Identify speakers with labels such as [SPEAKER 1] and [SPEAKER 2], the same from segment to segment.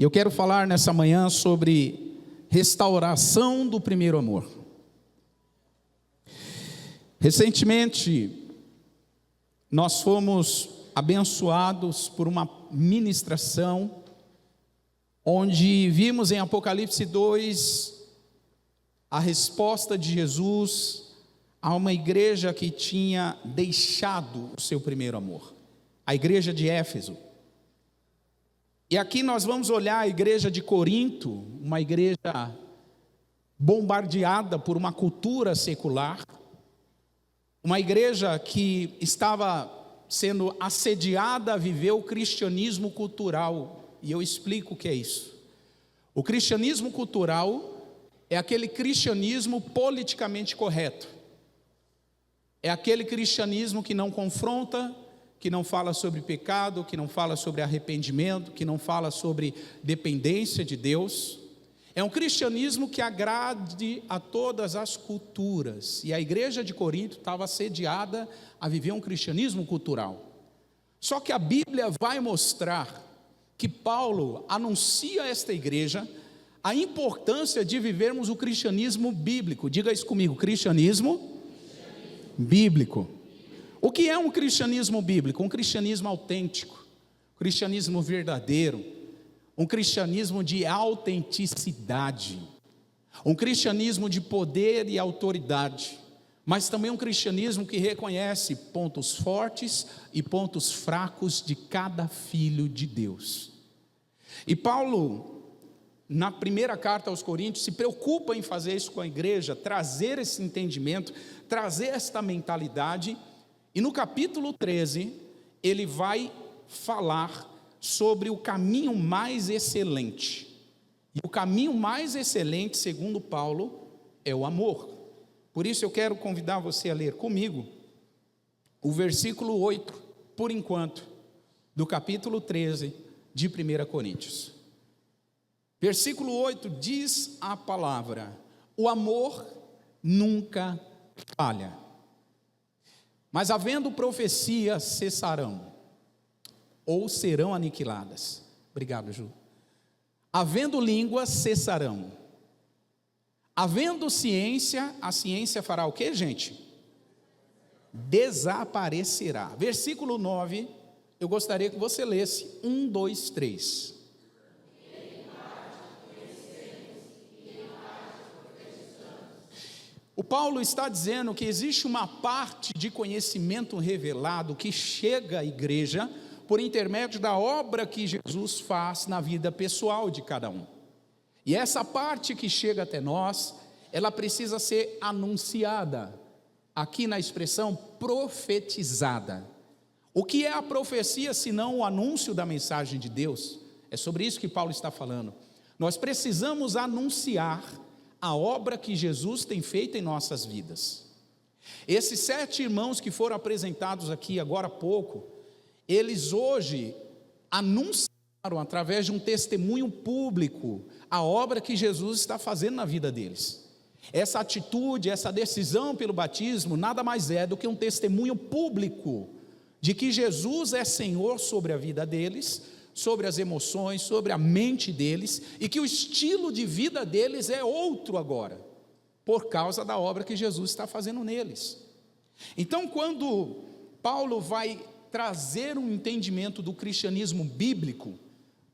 [SPEAKER 1] E eu quero falar nessa manhã sobre restauração do primeiro amor. Recentemente, nós fomos abençoados por uma ministração, onde vimos em Apocalipse 2, a resposta de Jesus a uma igreja que tinha deixado o seu primeiro amor, a igreja de Éfeso. E aqui nós vamos olhar a igreja de Corinto, uma igreja bombardeada por uma cultura secular, uma igreja que estava sendo assediada a viver o cristianismo cultural, e eu explico o que é isso. O cristianismo cultural é aquele cristianismo politicamente correto, é aquele cristianismo que não confronta, que não fala sobre pecado, que não fala sobre arrependimento, que não fala sobre dependência de Deus. É um cristianismo que agrade a todas as culturas. E a igreja de Corinto estava assediada a viver um cristianismo cultural. Só que a Bíblia vai mostrar que Paulo anuncia a esta igreja a importância de vivermos o cristianismo bíblico. Diga isso comigo, cristianismo bíblico. O que é um cristianismo bíblico? Um cristianismo autêntico, um cristianismo verdadeiro, um cristianismo de autenticidade, um cristianismo de poder e autoridade, mas também um cristianismo que reconhece pontos fortes e pontos fracos de cada filho de Deus. E Paulo, na primeira carta aos Coríntios, se preocupa em fazer isso com a igreja, trazer esse entendimento, trazer esta mentalidade. E no capítulo 13, ele vai falar sobre o caminho mais excelente. E o caminho mais excelente, segundo Paulo, é o amor. Por isso eu quero convidar você a ler comigo o versículo 8, por enquanto, do capítulo 13 de 1 Coríntios. Versículo 8 diz a palavra: o amor nunca falha. Mas havendo profecias, cessarão, ou serão aniquiladas. Obrigado, Ju. Havendo línguas, cessarão. Havendo ciência, a ciência fará o quê, gente? Desaparecerá. Versículo 9, eu gostaria que você lesse 1, 2, 3. O Paulo está dizendo que existe uma parte de conhecimento revelado que chega à igreja por intermédio da obra que Jesus faz na vida pessoal de cada um. E essa parte que chega até nós, ela precisa ser anunciada, aqui na expressão profetizada. O que é a profecia senão o anúncio da mensagem de Deus? É sobre isso que Paulo está falando. Nós precisamos anunciar a obra que Jesus tem feito em nossas vidas. Esses 7 irmãos que foram apresentados aqui agora há pouco, eles hoje anunciaram através de um testemunho público a obra que Jesus está fazendo na vida deles. Essa atitude, essa decisão pelo batismo nada mais é do que um testemunho público de que Jesus é Senhor sobre a vida deles, sobre as emoções, sobre a mente deles, e que o estilo de vida deles é outro agora, por causa da obra que Jesus está fazendo neles. Então, quando Paulo vai trazer um entendimento do cristianismo bíblico,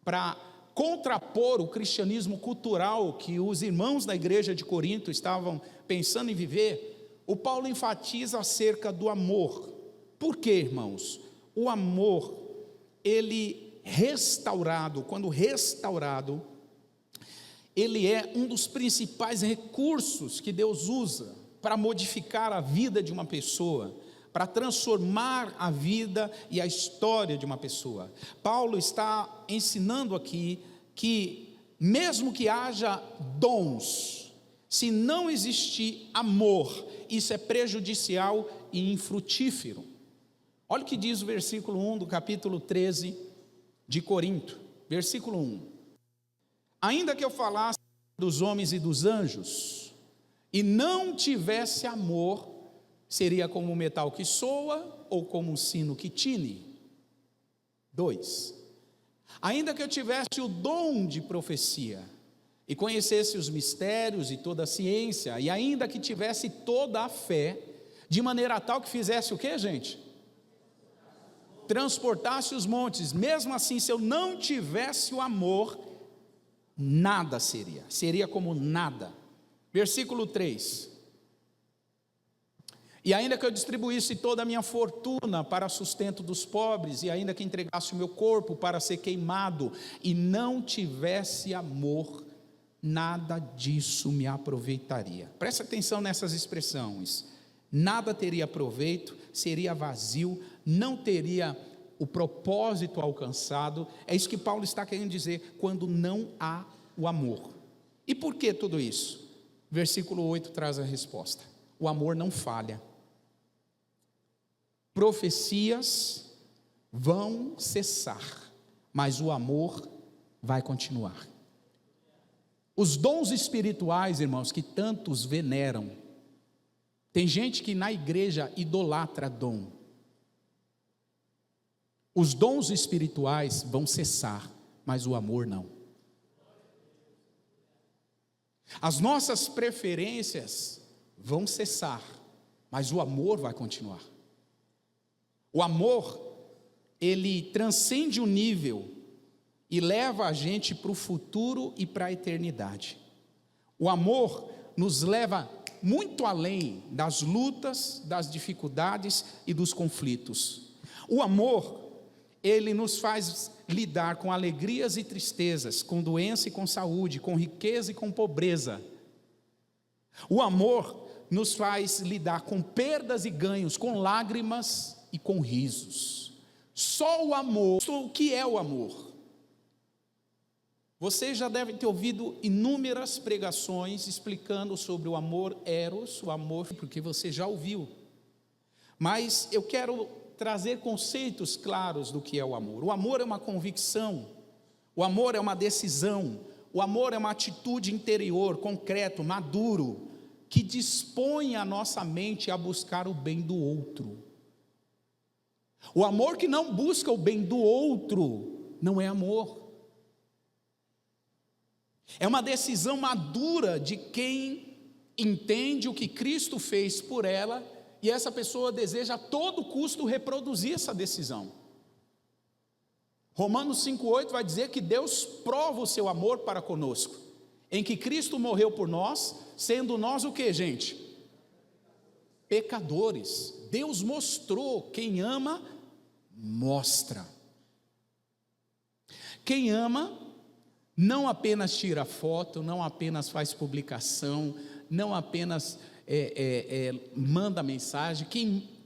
[SPEAKER 1] para contrapor o cristianismo cultural que os irmãos da igreja de Corinto estavam pensando em viver, o Paulo enfatiza acerca do amor. Por quê, irmãos? O amor, ele restaurado, quando restaurado, ele é um dos principais recursos que Deus usa para modificar a vida de uma pessoa, para transformar a vida e a história de uma pessoa. Paulo está ensinando aqui que mesmo que haja dons, se não existir amor, isso é prejudicial e infrutífero. Olha o que diz o versículo 1 do capítulo 13 de Corinto, versículo 1. Ainda que eu falasse dos homens e dos anjos, e não tivesse amor, seria como um metal que soa, ou como um sino que tine. 2. Ainda que eu tivesse o dom de profecia, e conhecesse os mistérios e toda a ciência, e ainda que tivesse toda a fé, de maneira tal que fizesse o que, gente? Transportasse os montes. Mesmo assim, se eu não tivesse o amor, nada seria como nada. Versículo 3: e ainda que eu distribuísse toda a minha fortuna para sustento dos pobres, e ainda que entregasse o meu corpo para ser queimado, e não tivesse amor, nada disso me aproveitaria. Presta atenção nessas expressões. Nada teria proveito, seria vazio, não teria o propósito alcançado. É isso que Paulo está querendo dizer, quando não há o amor. E por que tudo isso? Versículo 8 traz a resposta: o amor não falha. Profecias vão cessar, mas o amor vai continuar. Os dons espirituais, irmãos, que tantos veneram, tem gente que na igreja idolatra dom. Os dons espirituais vão cessar, mas o amor não. As nossas preferências vão cessar, mas o amor vai continuar. O amor, ele transcende o nível e leva a gente para o futuro e para a eternidade. O amor nos leva muito além das lutas, das dificuldades e dos conflitos. O amor, ele nos faz lidar com alegrias e tristezas, com doença e com saúde, com riqueza e com pobreza. O amor nos faz lidar com perdas e ganhos, com lágrimas e com risos. Só o amor. O que é o amor? Vocês já devem ter ouvido inúmeras pregações explicando sobre o amor eros, o amor, porque você já ouviu. Mas eu quero trazer conceitos claros do que é o amor. O amor é uma convicção, o amor é uma decisão, o amor é uma atitude interior, concreto, maduro, que dispõe a nossa mente a buscar o bem do outro. O amor que não busca o bem do outro não é amor. É uma decisão madura de quem entende o que Cristo fez por ela, e essa pessoa deseja a todo custo reproduzir essa decisão. Romanos 5,8 vai dizer que Deus prova o seu amor para conosco, em que Cristo morreu por nós, sendo nós o que, gente? Pecadores. Deus mostrou. Quem ama, mostra. Quem ama não apenas tira foto, não apenas faz publicação, não apenas manda mensagem.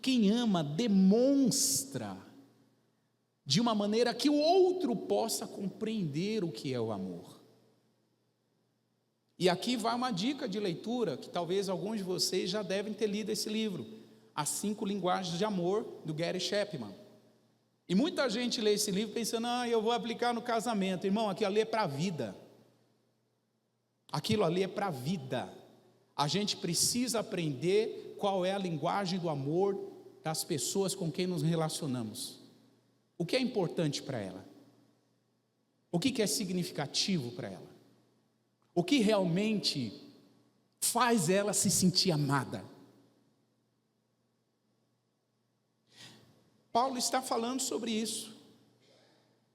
[SPEAKER 1] Quem ama demonstra de uma maneira que o outro possa compreender o que é o amor. E aqui vai uma dica de leitura, que talvez alguns de vocês já devem ter lido esse livro, As 5 Linguagens de Amor, do Gary Chapman. E muita gente lê esse livro pensando, eu vou aplicar no casamento. Irmão, aquilo ali é para a vida. Aquilo ali é para a vida. A gente precisa aprender qual é a linguagem do amor das pessoas com quem nos relacionamos. O que é importante para ela? O que é significativo para ela? O que realmente faz ela se sentir amada? Paulo está falando sobre isso.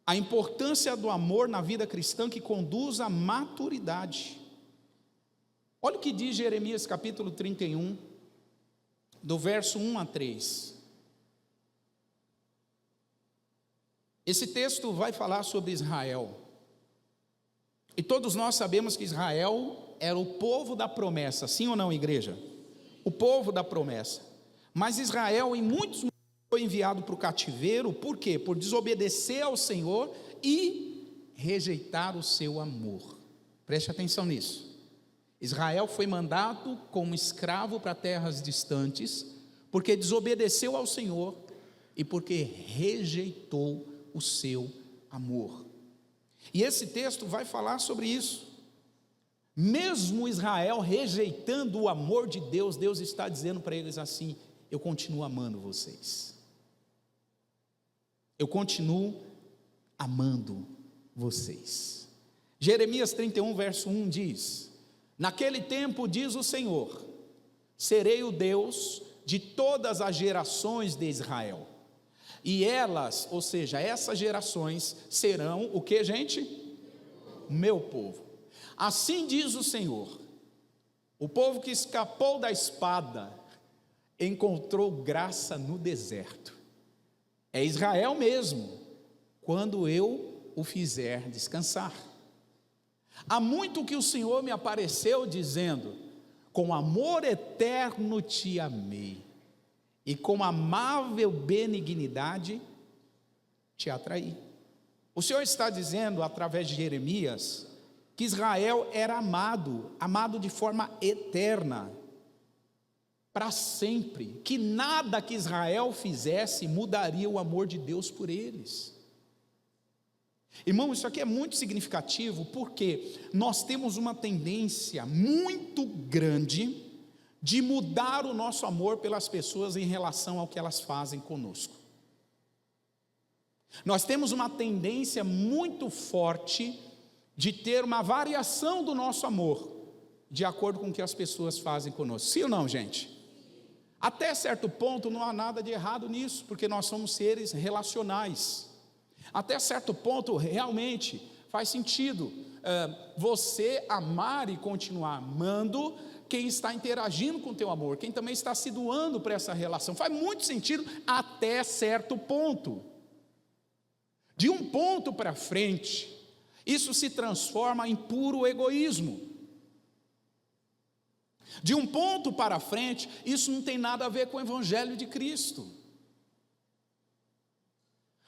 [SPEAKER 1] A importância do amor na vida cristã que conduz à maturidade. Olha o que diz Jeremias capítulo 31, do verso 1 a 3. Esse texto vai falar sobre Israel. E todos nós sabemos que Israel era o povo da promessa, sim ou não, igreja? O povo da promessa. Mas Israel, em muitos momentos, foi enviado para o cativeiro. Por quê? Por desobedecer ao Senhor e rejeitar o seu amor. Preste atenção nisso. Israel foi mandado como escravo para terras distantes, porque desobedeceu ao Senhor e porque rejeitou o seu amor. E esse texto vai falar sobre isso. Mesmo Israel rejeitando o amor de Deus, Deus está dizendo para eles assim: eu continuo amando vocês. Eu continuo amando vocês. Jeremias 31, verso 1 diz: naquele tempo, diz o Senhor, serei o Deus de todas as gerações de Israel, e elas, ou seja, essas gerações, serão o que, gente? Meu povo. Assim diz o Senhor: o povo que escapou da espada encontrou graça no deserto. É Israel mesmo, quando eu o fizer descansar. Há muito que o Senhor me apareceu dizendo: com amor eterno te amei, e com amável benignidade te atraí. O Senhor está dizendo, através de Jeremias, que Israel era amado de forma eterna, para sempre, que nada que Israel fizesse mudaria o amor de Deus por eles. Irmão, isso aqui é muito significativo, porque nós temos uma tendência muito grande de mudar o nosso amor pelas pessoas em relação ao que elas fazem conosco. Nós temos uma tendência muito forte de ter uma variação do nosso amor, de acordo com o que as pessoas fazem conosco. Sim ou não, gente? Até certo ponto não há nada de errado nisso, porque nós somos seres relacionais. Até certo ponto realmente faz sentido você amar e continuar amando quem está interagindo com o teu amor, quem também está se doando para essa relação. Faz muito sentido até certo ponto. De um ponto para frente, isso se transforma em puro egoísmo. De um ponto para frente, isso não tem nada a ver com o Evangelho de Cristo.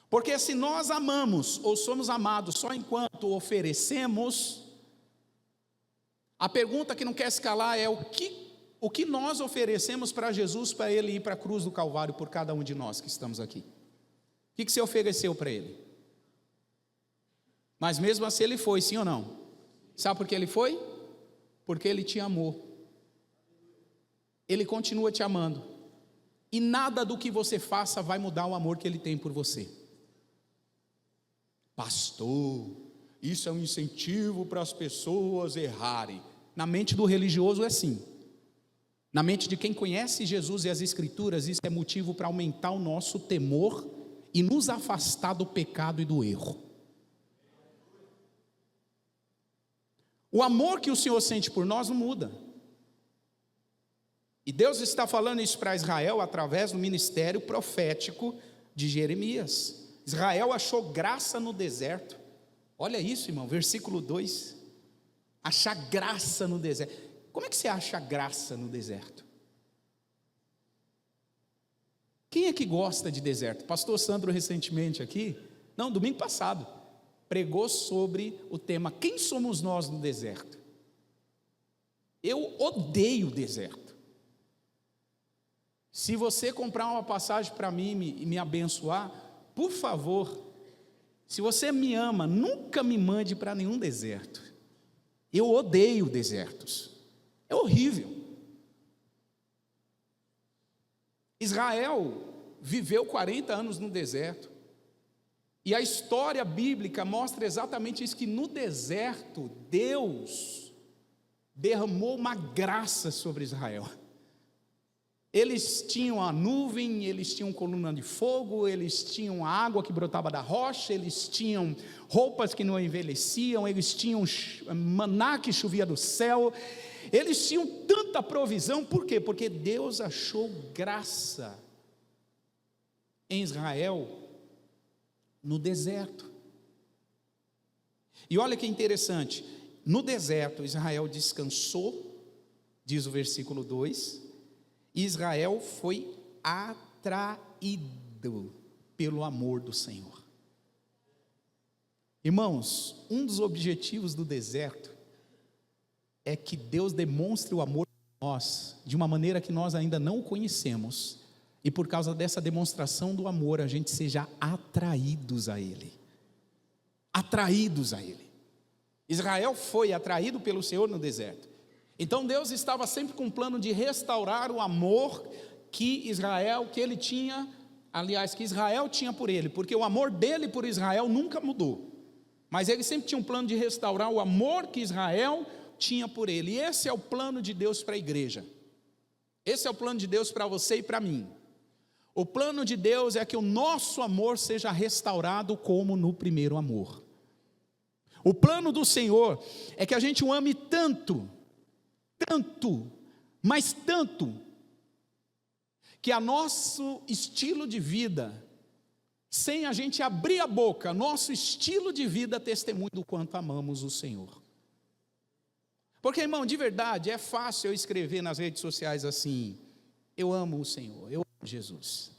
[SPEAKER 1] Porque se nós amamos ou somos amados só enquanto oferecemos, a pergunta que não quer se calar é: o que nós oferecemos para Jesus, para Ele ir para a cruz do Calvário por cada um de nós que estamos aqui? O que você ofereceu para Ele? Mas mesmo assim Ele foi, sim ou não? Sabe por que Ele foi? Porque Ele te amou. Ele continua te amando, e nada do que você faça vai mudar o amor que Ele tem por você. Pastor, isso é um incentivo para as pessoas errarem. Na mente do religioso é assim. Na mente de quem conhece Jesus e as Escrituras, isso é motivo para aumentar o nosso temor e nos afastar do pecado e do erro. O amor que o Senhor sente por nós não muda. E Deus está falando isso para Israel através do ministério profético de Jeremias. Israel achou graça no deserto. Olha isso, irmão, versículo 2. Achar graça no deserto. Como é que você acha graça no deserto? Quem é que gosta de deserto? Pastor Sandro recentemente aqui, domingo passado, pregou sobre o tema: quem somos nós no deserto? Eu odeio o deserto. Se você comprar uma passagem para mim e me abençoar, por favor, se você me ama, nunca me mande para nenhum deserto. Eu odeio desertos, é horrível. Israel viveu 40 anos no deserto, e a história bíblica mostra exatamente isso, que no deserto Deus derramou uma graça sobre Israel. Eles tinham a nuvem, eles tinham coluna de fogo, eles tinham a água que brotava da rocha, eles tinham roupas que não envelheciam, eles tinham maná que chovia do céu, eles tinham tanta provisão. Por quê? Porque Deus achou graça em Israel no deserto. E olha que interessante, no deserto Israel descansou, diz o versículo 2, Israel foi atraído pelo amor do Senhor. Irmãos, um dos objetivos do deserto é que Deus demonstre o amor por nós de uma maneira que nós ainda não o conhecemos, e por causa dessa demonstração do amor a gente seja atraídos a Ele. Atraídos a Ele. Israel foi atraído pelo Senhor no deserto. Então Deus estava sempre com um plano de restaurar o amor que Israel tinha por ele, porque o amor dele por Israel nunca mudou. Mas ele sempre tinha um plano de restaurar o amor que Israel tinha por ele. E esse é o plano de Deus para a igreja. Esse é o plano de Deus para você e para mim. O plano de Deus é que o nosso amor seja restaurado como no primeiro amor. O plano do Senhor é que a gente o ame tanto, tanto, mas tanto, que a nosso estilo de vida, sem a gente abrir a boca, nosso estilo de vida testemunha do quanto amamos o Senhor. Porque, irmão, de verdade, é fácil eu escrever nas redes sociais assim: eu amo o Senhor, eu amo Jesus.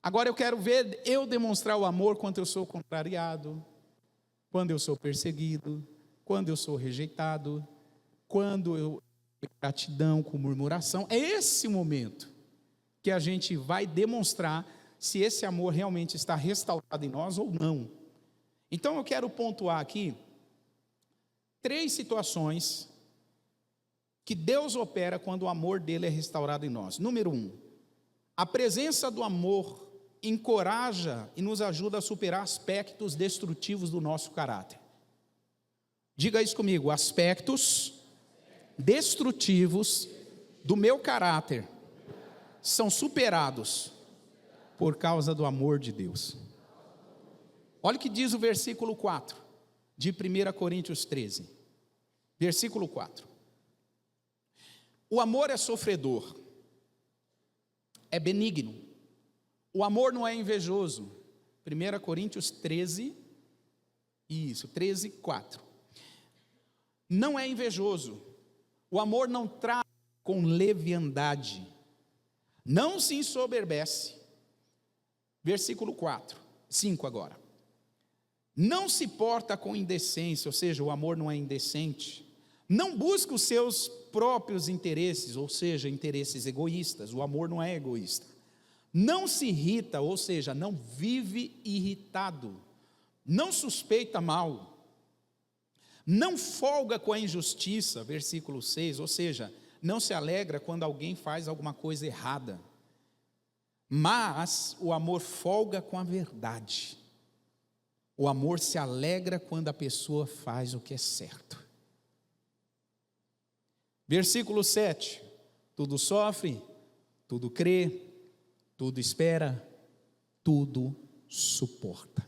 [SPEAKER 1] Agora eu quero ver eu demonstrar o amor quando eu sou contrariado, quando eu sou perseguido, quando eu sou rejeitado, quando eu tenho gratidão com murmuração. É esse momento que a gente vai demonstrar se esse amor realmente está restaurado em nós ou não. Então eu quero pontuar aqui 3 situações que Deus opera quando o amor dele é restaurado em nós. Número 1, a presença do amor encoraja e nos ajuda a superar aspectos destrutivos do nosso caráter. Diga isso comigo: aspectos destrutivos do meu caráter são superados por causa do amor de Deus. Olha o que diz o versículo 4 de 1 Coríntios 13, versículo 4. O amor é sofredor, é benigno. O amor não é invejoso. 1 Coríntios 13, 4. Não é invejoso. O amor não trata com leviandade, não se ensoberbece. Versículo 5 agora. Não se porta com indecência, ou seja, o amor não é indecente. Não busca os seus próprios interesses, ou seja, interesses egoístas. O amor não é egoísta. Não se irrita, ou seja, não vive irritado. Não suspeita mal. Não folga com a injustiça, versículo 6, ou seja, não se alegra quando alguém faz alguma coisa errada. Mas o amor folga com a verdade. O amor se alegra quando a pessoa faz o que é certo. Versículo 7, tudo sofre, tudo crê, tudo espera, tudo suporta.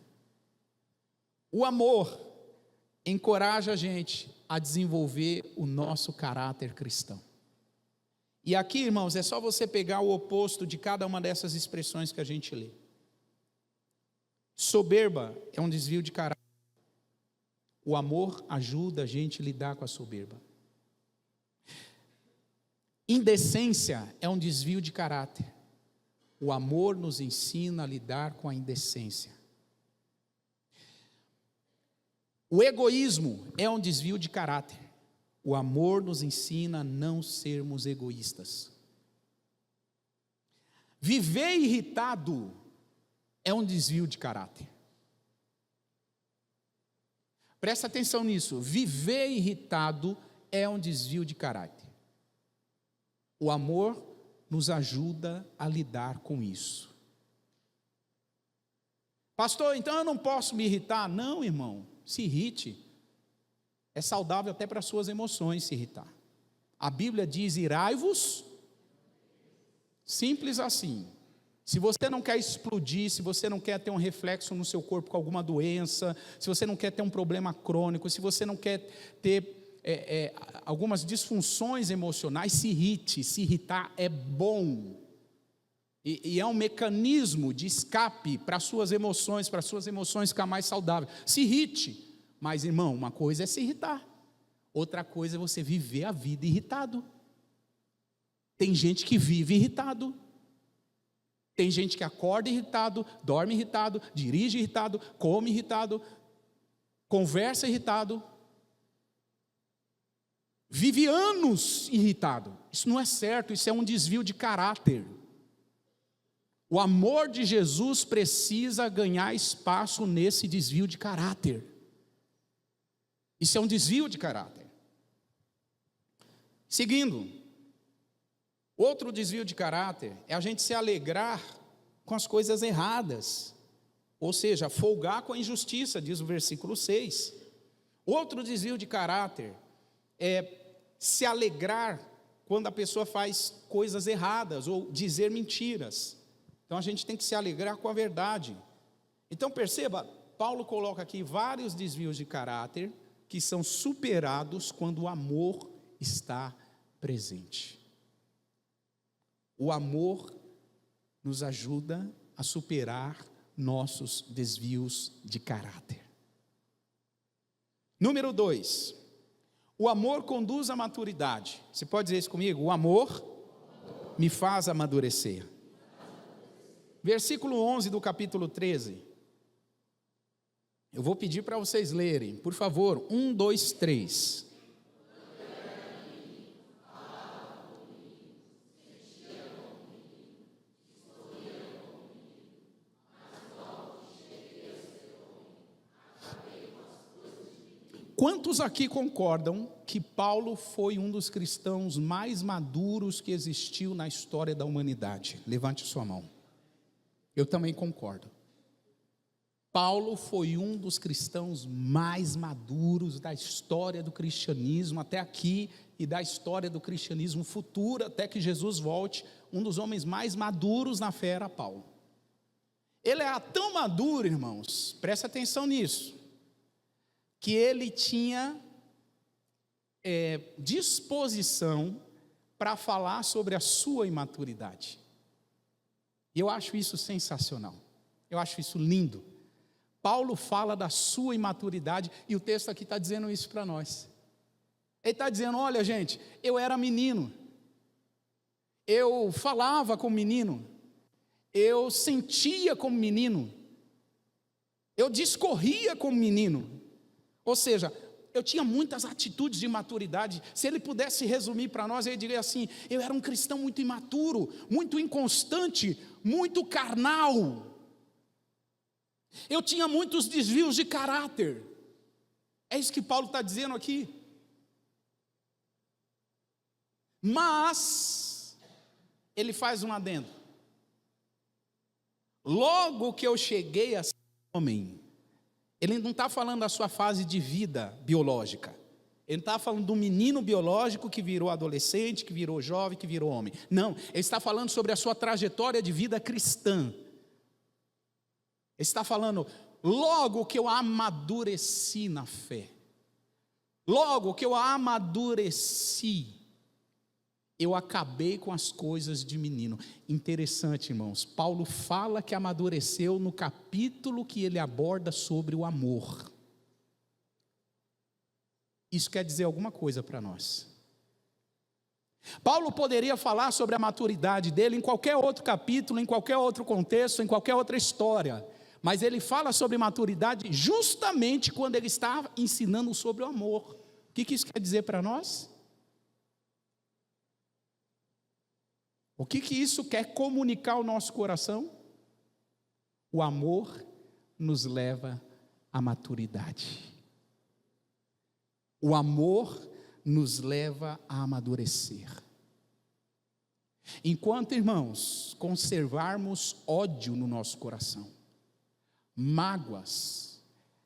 [SPEAKER 1] O amor encoraja a gente a desenvolver o nosso caráter cristão. E aqui, irmãos, é só você pegar o oposto de cada uma dessas expressões que a gente lê. Soberba é um desvio de caráter. O amor ajuda a gente a lidar com a soberba. Indecência é um desvio de caráter. O amor nos ensina a lidar com a indecência. O egoísmo é um desvio de caráter. O amor nos ensina a não sermos egoístas. Viver irritado é um desvio de caráter. Presta atenção nisso. Viver irritado é um desvio de caráter. O amor nos ajuda a lidar com isso. Pastor, então eu não posso me irritar? Não, irmão, se irrite. É saudável até para as suas emoções se irritar. A Bíblia diz: irai-vos. Simples assim. Se você não quer explodir, se você não quer ter um reflexo no seu corpo com alguma doença, se você não quer ter um problema crônico, se você não quer ter algumas disfunções emocionais, se irrite. Se irritar é bom. E é um mecanismo de escape para as suas emoções ficar mais saudáveis. Se irrite. Mas, irmão, uma coisa é se irritar, outra coisa é você viver a vida irritado. Tem gente que vive irritado. Tem gente que acorda irritado, dorme irritado, dirige irritado, come irritado, conversa irritado. Vive anos irritado. Isso não é certo, isso é um desvio de caráter. O amor de Jesus precisa ganhar espaço nesse desvio de caráter. Isso é um desvio de caráter. Seguindo, outro desvio de caráter é a gente se alegrar com as coisas erradas. Ou seja, folgar com a injustiça, diz o versículo 6. Outro desvio de caráter é se alegrar quando a pessoa faz coisas erradas ou dizer mentiras. Então a gente tem que se alegrar com a verdade. Então perceba, Paulo coloca aqui vários desvios de caráter que são superados quando o amor está presente. O amor nos ajuda a superar nossos desvios de caráter. Número 2, o amor conduz à maturidade. Você pode dizer isso comigo? O amor me faz amadurecer. Versículo 11 do capítulo 13. Eu vou pedir para vocês lerem, por favor, 1, 2, 3. Quantos aqui concordam que Paulo foi um dos cristãos mais maduros que existiu na história da humanidade? Levante sua mão. Eu também concordo. Paulo foi um dos cristãos mais maduros da história do cristianismo até aqui e da história do cristianismo futuro até que Jesus volte. Um dos homens mais maduros na fé era Paulo. Ele era tão maduro, irmãos, presta atenção nisso, que ele tinha disposição para falar sobre a sua imaturidade. E eu acho isso sensacional, eu acho isso lindo. Paulo fala da sua imaturidade, e o texto aqui está dizendo isso para nós. Ele está dizendo, olha gente, eu era menino, eu falava como menino, eu sentia como menino, eu discorria como menino. Ou seja, eu tinha muitas atitudes de imaturidade. Se ele pudesse resumir para nós, ele diria assim: eu era um cristão muito imaturo, muito inconstante, muito carnal. Eu tinha muitos desvios de caráter. É isso que Paulo está dizendo aqui. Mas ele faz um adendo. Logo que eu cheguei a ser homem, ele não está falando da sua fase de vida biológica. Ele não está falando do menino biológico que virou adolescente, que virou jovem, que virou homem. Não, ele está falando sobre a sua trajetória de vida cristã. Ele está falando, logo que eu amadureci na fé, logo que eu amadureci, eu acabei com as coisas de menino. Interessante, irmãos, Paulo fala que amadureceu no capítulo que ele aborda sobre o amor. Isso quer dizer alguma coisa para nós. Paulo poderia falar sobre a maturidade dele em qualquer outro capítulo, em qualquer outro contexto, em qualquer outra história, mas ele fala sobre maturidade justamente quando ele está ensinando sobre o amor. O que isso quer dizer para nós? O que isso quer comunicar ao nosso coração? O amor nos leva à maturidade. O amor nos leva a amadurecer. Enquanto, irmãos, conservarmos ódio no nosso coração, mágoas,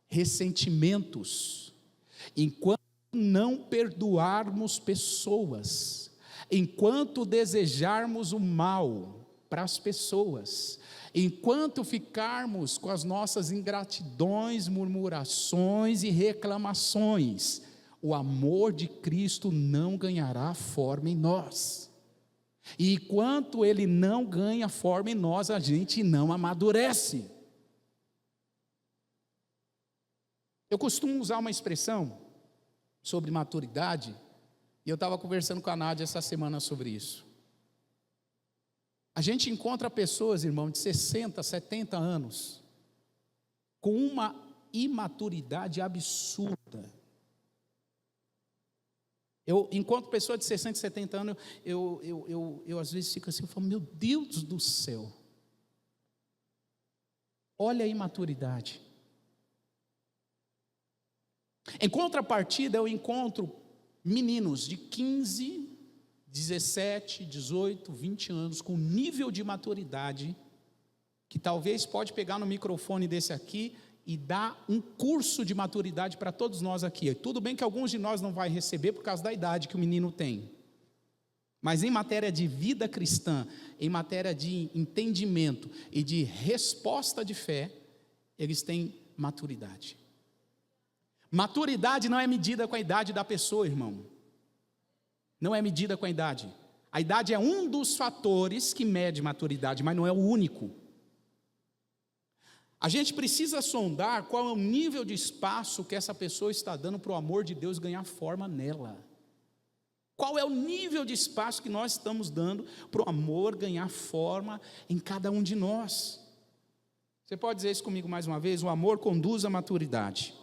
[SPEAKER 1] ressentimentos, enquanto não perdoarmos pessoas, enquanto desejarmos o mal para as pessoas, enquanto ficarmos com as nossas ingratidões, murmurações e reclamações, o amor de Cristo não ganhará forma em nós. E enquanto ele não ganha forma em nós, a gente não amadurece. Eu costumo usar uma expressão sobre maturidade, e eu estava conversando com a Nádia essa semana sobre isso. A gente encontra pessoas, irmão, de 60, 70 anos, com uma imaturidade absurda. Eu encontro pessoas de 60, 70 anos, eu às vezes fico assim, eu falo, meu Deus do céu, olha a imaturidade. Em contrapartida, eu encontro meninos de 15, 17, 18, 20 anos, com nível de maturidade, que talvez pode pegar no microfone desse aqui e dar um curso de maturidade para todos nós aqui. Tudo bem que alguns de nós não vai receber por causa da idade que o menino tem. Mas em matéria de vida cristã, em matéria de entendimento e de resposta de fé, eles têm maturidade. Maturidade não é medida com a idade da pessoa, irmão. Não é medida com a idade. A idade é um dos fatores que mede maturidade, mas não é o único. A gente precisa sondar qual é o nível de espaço que essa pessoa está dando para o amor de Deus ganhar forma nela. Qual é o nível de espaço que nós estamos dando para o amor ganhar forma em cada um de nós? Você pode dizer isso comigo mais uma vez? O amor conduz à maturidade.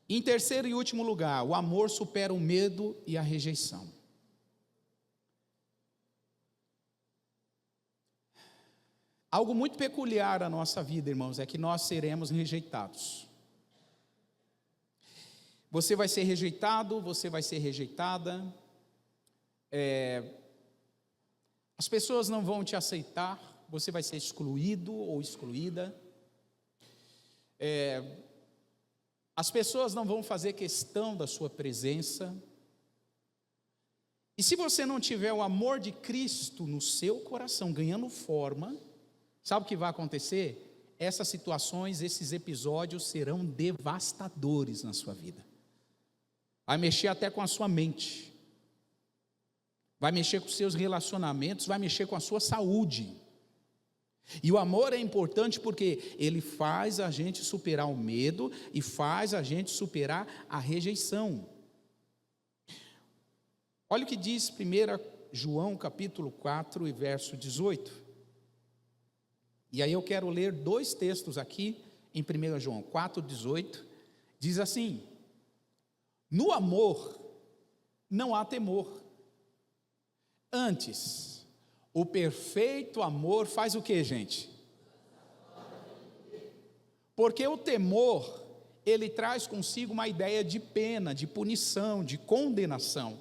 [SPEAKER 1] Em terceiro e último lugar, o amor supera o medo e a rejeição. Algo muito peculiar à nossa vida, irmãos, é que nós seremos rejeitados. Você vai ser rejeitado, você vai ser rejeitada. As pessoas não vão te aceitar, você vai ser excluído ou excluída. As pessoas não vão fazer questão da sua presença. E se você não tiver o amor de Cristo no seu coração ganhando forma, sabe o que vai acontecer? Essas situações, esses episódios serão devastadores na sua vida. Vai mexer até com a sua mente. Vai mexer com os seus relacionamentos, vai mexer com a sua saúde. E o amor é importante porque ele faz a gente superar o medo e faz a gente superar a rejeição. Olha o que diz 1 João capítulo 4 e verso 18. E aí eu quero ler dois textos aqui em 1 João 4, 18. Diz assim: no amor não há temor. Antes, o perfeito amor faz o que, gente? Porque o temor, ele traz consigo uma ideia de pena, de punição, de condenação.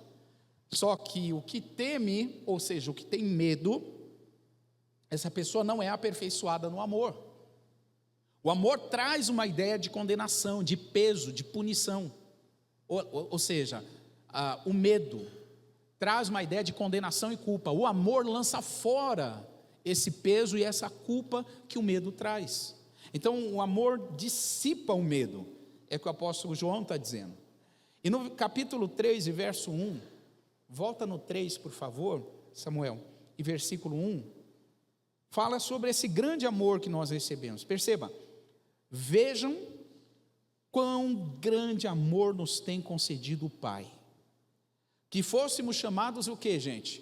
[SPEAKER 1] Só que o que teme, ou seja, o que tem medo, essa pessoa não é aperfeiçoada no amor. O amor traz uma ideia de condenação, de peso, de punição. Ou seja, o medo traz uma ideia de condenação e culpa. O amor lança fora esse peso e essa culpa que o medo traz. Então o amor dissipa o medo, é o que o apóstolo João está dizendo. E no capítulo 3 e verso 1, volta no 3 por favor, Samuel, e versículo 1, fala sobre esse grande amor que nós recebemos. Perceba, vejam quão grande amor nos tem concedido o Pai, que fôssemos chamados o que, gente?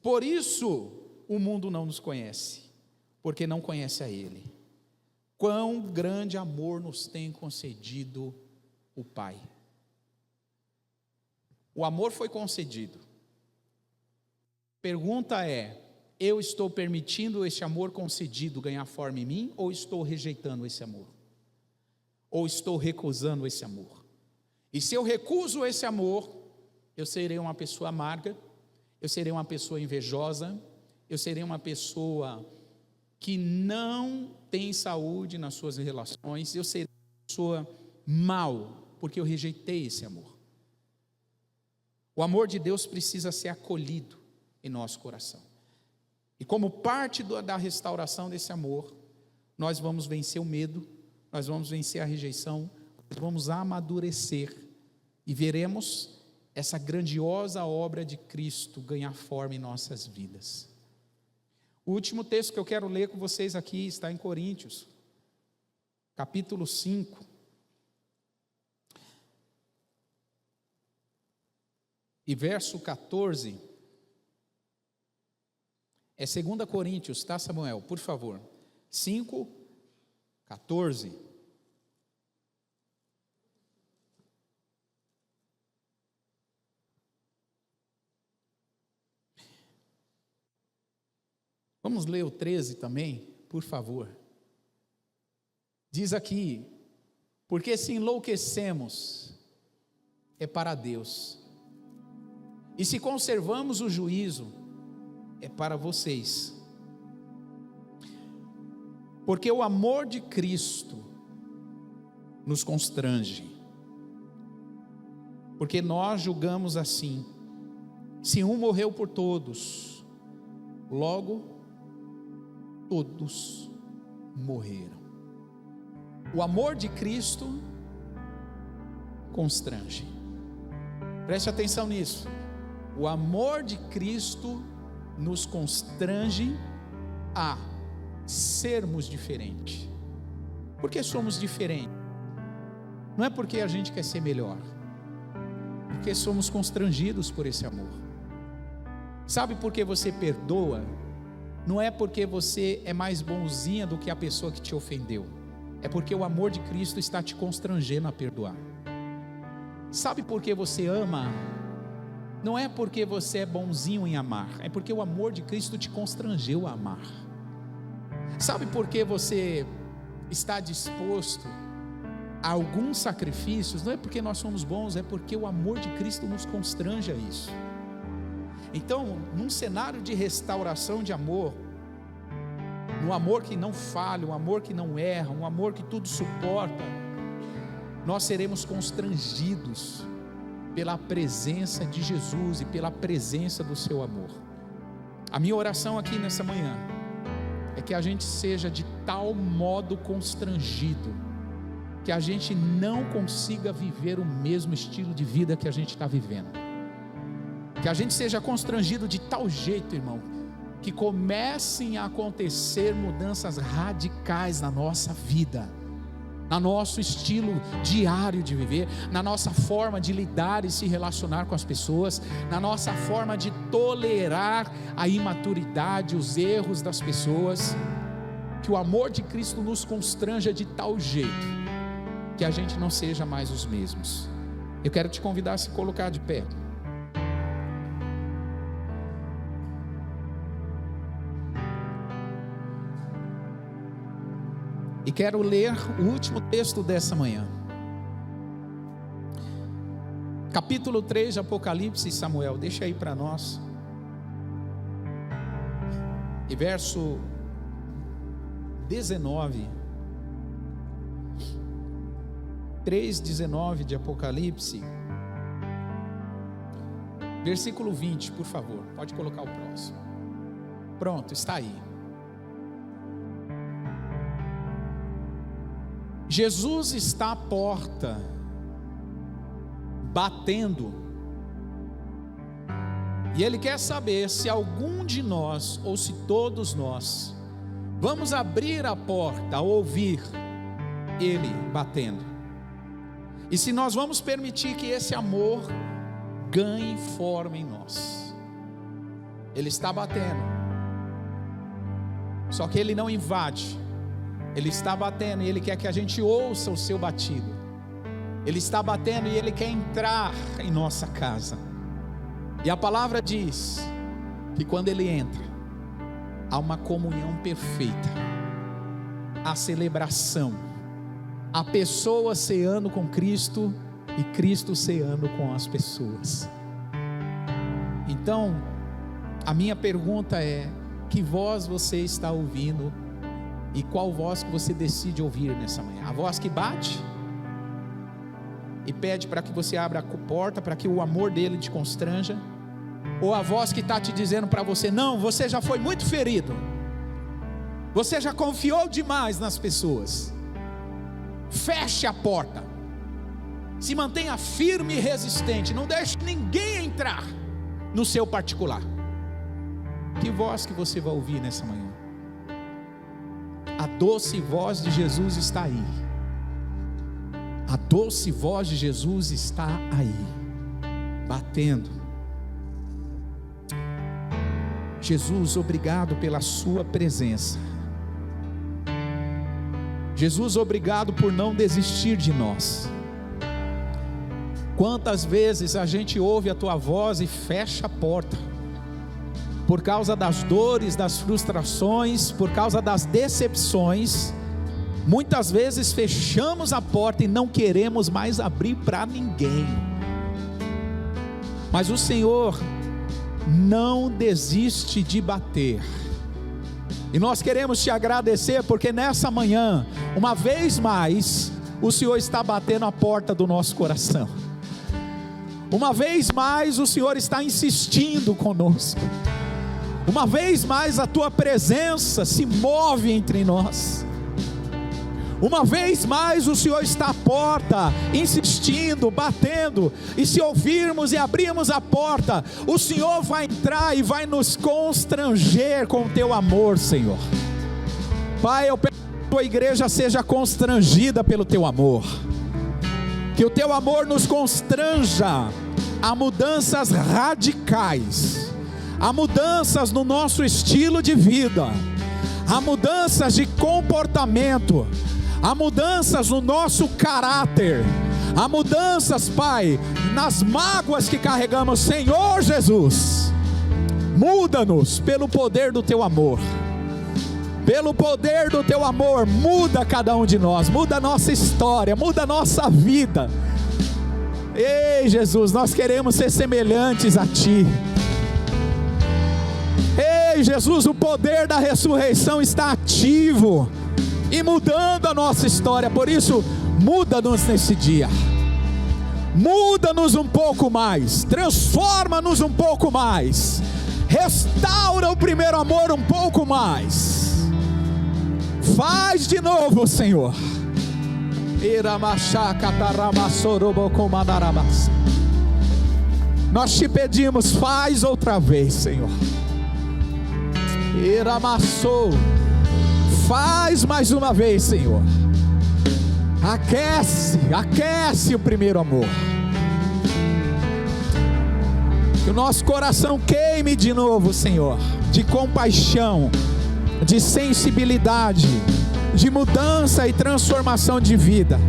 [SPEAKER 1] Por isso o mundo não nos conhece, porque não conhece a Ele. Quão grande amor nos tem concedido o Pai. O amor foi concedido. Pergunta é: eu estou permitindo esse amor concedido ganhar forma em mim, ou estou rejeitando esse amor? Ou estou recusando esse amor? E se eu recuso esse amor, eu serei uma pessoa amarga, eu serei uma pessoa invejosa, eu serei uma pessoa que não tem saúde nas suas relações, eu serei uma pessoa mal, porque eu rejeitei esse amor. O amor de Deus precisa ser acolhido em nosso coração. E como parte da restauração desse amor, nós vamos vencer o medo, nós vamos vencer a rejeição, nós vamos amadurecer e veremos essa grandiosa obra de Cristo ganhar forma em nossas vidas. O último texto que eu quero ler com vocês aqui está em Coríntios, capítulo 5. E verso 14. É 2 Coríntios, tá, Samuel? Por favor. 5, 14. Vamos ler o 13 também, por favor. Diz aqui: porque se enlouquecemos, é para Deus, e se conservamos o juízo, é para vocês. Porque o amor de Cristo nos constrange. Porque nós julgamos assim: se um morreu por todos, logo todos morreram. O amor de Cristo constrange. Preste atenção nisso. O amor de Cristo nos constrange a sermos diferentes. Por que somos diferentes? Não é porque a gente quer ser melhor, porque somos constrangidos por esse amor. Sabe por que você perdoa? Não é porque você é mais bonzinha do que a pessoa que te ofendeu, é porque o amor de Cristo está te constrangendo a perdoar. Sabe por que você ama? Não é porque você é bonzinho em amar, é porque o amor de Cristo te constrangeu a amar. Sabe por que você está disposto a alguns sacrifícios? Não é porque nós somos bons, é porque o amor de Cristo nos constrange a isso. Então, num cenário de restauração de amor, no amor que não falha, um amor que não erra, um amor que tudo suporta, nós seremos constrangidos pela presença de Jesus e pela presença do seu amor. A minha oração aqui nessa manhã é que a gente seja de tal modo constrangido que a gente não consiga viver o mesmo estilo de vida que a gente está vivendo. Que a gente seja constrangido de tal jeito, irmão, que comecem a acontecer mudanças radicais na nossa vida, no nosso estilo diário de viver, na nossa forma de lidar e se relacionar com as pessoas, na nossa forma de tolerar a imaturidade, os erros das pessoas. Que o amor de Cristo nos constranja de tal jeito que a gente não seja mais os mesmos. Eu quero te convidar a se colocar de pé. E quero ler o último texto dessa manhã. Capítulo 3 de Apocalipse, Samuel, deixa aí para nós. E verso 19. 3:19 de Apocalipse. Versículo 20, por favor. Pode colocar o próximo. Pronto, está aí. Jesus está à porta, batendo, e Ele quer saber se algum de nós, ou se todos nós, vamos abrir a porta ao ouvir Ele batendo, e se nós vamos permitir que esse amor ganhe forma em nós. Ele está batendo, só que Ele não invade. Ele está batendo e Ele quer que a gente ouça o seu batido. Ele está batendo e Ele quer entrar em nossa casa. E a palavra diz que quando Ele entra, há uma comunhão perfeita, a celebração, a pessoa ceando com Cristo e Cristo ceando com as pessoas. Então, a minha pergunta é: que voz você está ouvindo? E qual voz que você decide ouvir nessa manhã? A voz que bate e pede para que você abra a porta, para que o amor dele te constranja? Ou a voz que está te dizendo para você: não, você já foi muito ferido, você já confiou demais nas pessoas, feche a porta, se mantenha firme e resistente, não deixe ninguém entrar no seu particular? Que voz que você vai ouvir nessa manhã? A doce voz de Jesus está aí. A doce voz de Jesus está aí, batendo. Jesus, obrigado pela sua presença. Jesus, obrigado por não desistir de nós. Quantas vezes a gente ouve a tua voz e fecha a porta, por causa das dores, das frustrações, por causa das decepções. Muitas vezes fechamos a porta e não queremos mais abrir para ninguém. Mas o Senhor não desiste de bater. E nós queremos te agradecer, porque nessa manhã, uma vez mais, o Senhor está batendo a porta do nosso coração. Uma vez mais o Senhor está insistindo conosco. Uma vez mais a tua presença se move entre nós. Uma vez mais o Senhor está à porta, insistindo, batendo. E se ouvirmos e abrirmos a porta, o Senhor vai entrar e vai nos constranger com o teu amor, Senhor. Pai, eu peço que a tua igreja seja constrangida pelo teu amor. Que o teu amor nos constranja a mudanças radicais, a mudanças no nosso estilo de vida, a mudanças de comportamento, há mudanças no nosso caráter, há mudanças, Pai, nas mágoas que carregamos. Senhor Jesus, muda-nos pelo poder do teu amor. Pelo poder do teu amor, muda cada um de nós, muda a nossa história, muda a nossa vida. Ei, Jesus, nós queremos ser semelhantes a ti. Ei, Jesus, o poder da ressurreição está ativo e mudando a nossa história. Por isso, muda-nos nesse dia. Muda-nos um pouco mais, transforma-nos um pouco mais, restaura o primeiro amor um pouco mais. Faz de novo, Senhor. Nós te pedimos, faz outra vez, Senhor. Faz mais uma vez, Senhor. Aquece o primeiro amor. Que o nosso coração queime de novo, Senhor, de compaixão, de sensibilidade, de mudança e transformação de vida.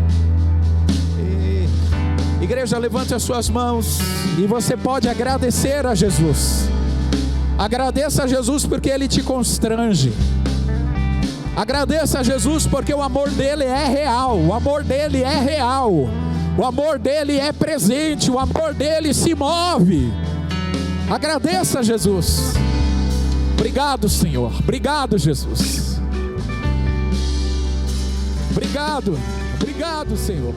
[SPEAKER 1] Igreja, levante as suas mãos e você pode agradecer a Jesus. Agradeça a Jesus porque Ele te constrange. Agradeça a Jesus porque o amor dele é real. O amor dele é real. O amor dele é presente. O amor dele se move. Agradeça a Jesus. Obrigado, Senhor. Obrigado, Jesus. Obrigado. Obrigado, Senhor.